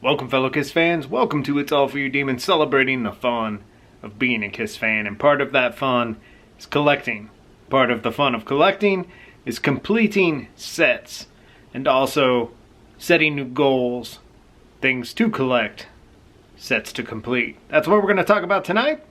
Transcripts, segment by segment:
Welcome, fellow Kiss fans. Welcome to It's All For You Demons, celebrating the fun of being a Kiss fan. And part of that fun is collecting. Part of the fun of collecting is completing sets and also setting new goals, things to collect, sets to complete. That's what we're going to talk about tonight.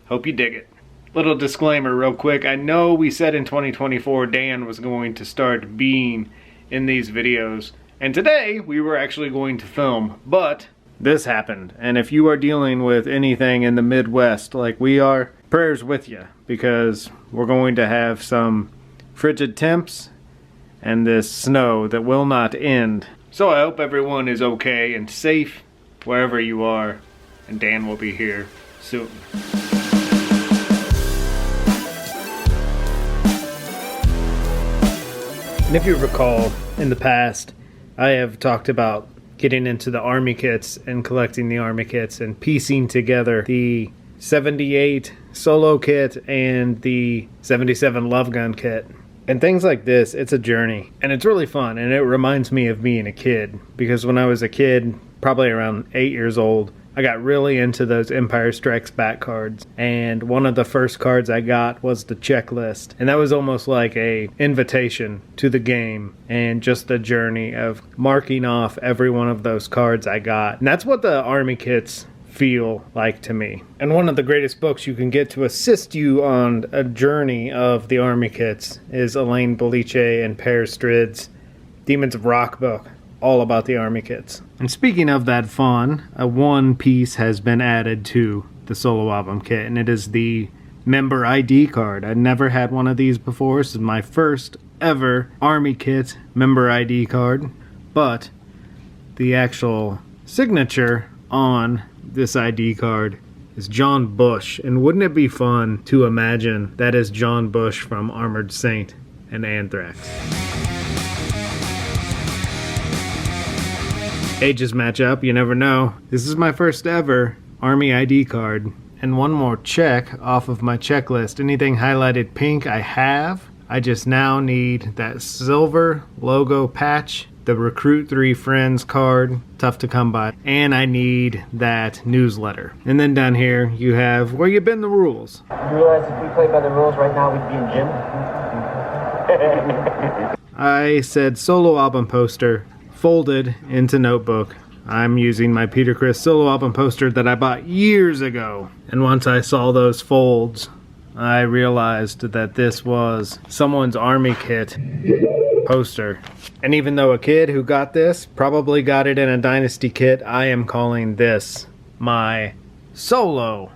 Hope you dig it. Little disclaimer real quick. I know we said in 2024 Dan was going to start being in these videos. And today we were actually going to film, but this happened. And if you are dealing with anything in the Midwest like we are, prayers with you, because we're going to have some frigid temps and this snow that will not end. So I hope everyone is okay and safe wherever you are, and Dan will be here soon. And if you recall, in the past, I have talked about getting into the Army kits and collecting the Army kits and piecing together the 78 solo kit and the 77 Love Gun kit. And things like this, it's a journey. And it's really fun, and it reminds me of being a kid. Because when I was a kid, probably around 8 years old, I got really into those Empire Strikes Back cards. And one of the first cards I got was the checklist. And that was almost like a invitation to the game and just the journey of marking off every one of those cards I got. And that's what the Army kits feel like to me. And one of the greatest books you can get to assist you on a journey of the Army kits is Elaine Boliche and Per Strid's Demons of Rock book, all about the Army kits. And speaking of that fun, one piece has been added to the solo album kit, and it is the member ID card. I'd never had one of these before. This is my first ever Army kit member ID card, but the actual signature on this ID card is John Bush. And wouldn't it be fun to imagine that is John Bush from Armored Saint and Anthrax? Ages match up, you never know. This is my first ever Army ID card. And one more check off of my checklist. Anything highlighted pink I have. I just now need that silver logo patch, the Recruit 3 Friends card, tough to come by, and I need that newsletter. And then down here you have where you been the rules. You realize if we played by the rules right now we'd be in gym? I said solo album poster, folded into notebook. I'm using my Peter Criss solo album poster that I bought years ago. And once I saw those folds, I realized that this was someone's Army kit poster. And even though a kid who got this probably got it in a Dynasty kit, I am calling this my solo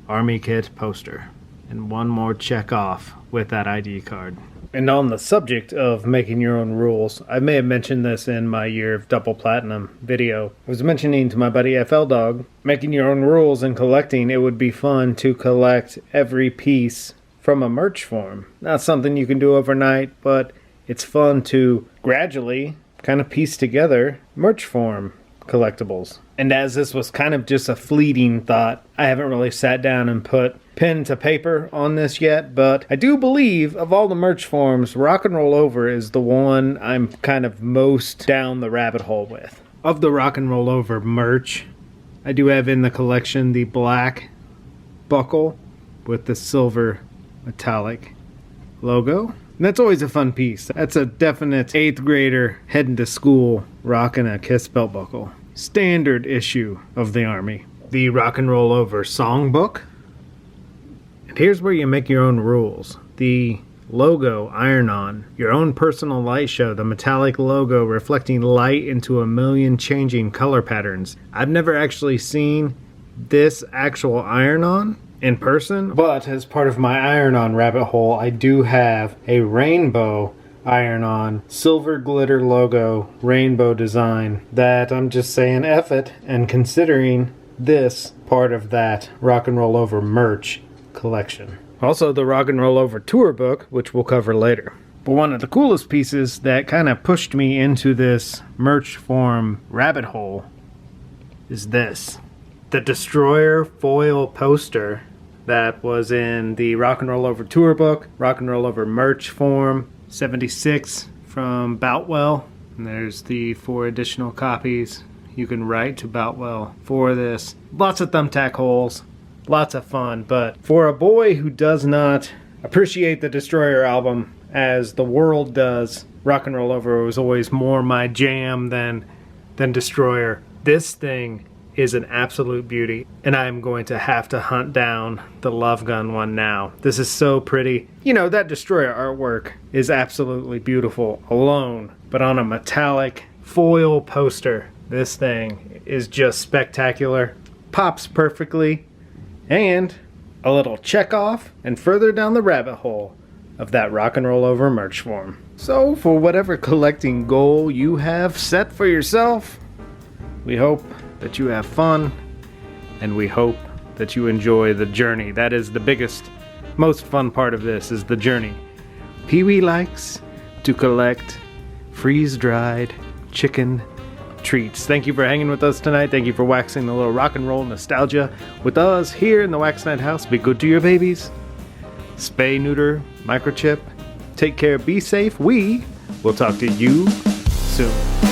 Army kit poster. And one more check off with that ID card. And on the subject of making your own rules, I may have mentioned this in my year of double platinum video. I was mentioning to my buddy FL Dog, making your own rules and collecting, it would be fun to collect every piece from a merch form. Not something you can do overnight, but it's fun to gradually kind of piece together merch form collectibles. And as this was kind of just a fleeting thought, I haven't really sat down and put pen to paper on this yet, but I do believe of all the merch forms, Rock and Roll Over is the one I'm kind of most down the rabbit hole with. Of the Rock and Roll Over merch, I do have in the collection the black buckle with the silver metallic logo. And that's always a fun piece. That's a definite 8th grader heading to school rocking a Kiss belt buckle. Standard issue of the Army. The Rock and Roll Over songbook. And here's where you make your own rules. The logo iron-on. Your own personal light show. The metallic logo reflecting light into a million changing color patterns. I've never actually seen this actual iron-on in person, but as part of my iron-on rabbit hole, I do have a rainbow iron-on silver glitter logo rainbow design that I'm just saying F it and considering this part of that Rock and Roll Over merch collection. Also the Rock and Roll Over tour book, which we'll cover later. But one of the coolest pieces that kind of pushed me into this merch form rabbit hole is this. The Destroyer foil poster that was in the Rock and Roll Over tour book, Rock and Roll Over merch form, 76 from Boutwell. And there's the 4 additional copies you can write to Boutwell for this. Lots of thumbtack holes, lots of fun, but for a boy who does not appreciate the Destroyer album as the world does, Rock and Roll Over was always more my jam than Destroyer. This thing is an absolute beauty, and I'm going to have to hunt down the Love Gun one now. This is so pretty. You know, that Destroyer artwork is absolutely beautiful alone, but on a metallic foil poster, this thing is just spectacular. Pops perfectly, and a little check off and further down the rabbit hole of that Rock and Roll Over merch form. So for whatever collecting goal you have set for yourself, we hope that you have fun, and we hope that you enjoy the journey. That is the biggest, most fun part of this, is the journey. Pee-wee likes to collect freeze-dried chicken treats. Thank you for hanging with us tonight. Thank you for waxing a little rock and roll nostalgia with us here in the Wax Night House. Be good to your babies. Spay, neuter, microchip. Take care, be safe. We will talk to you soon.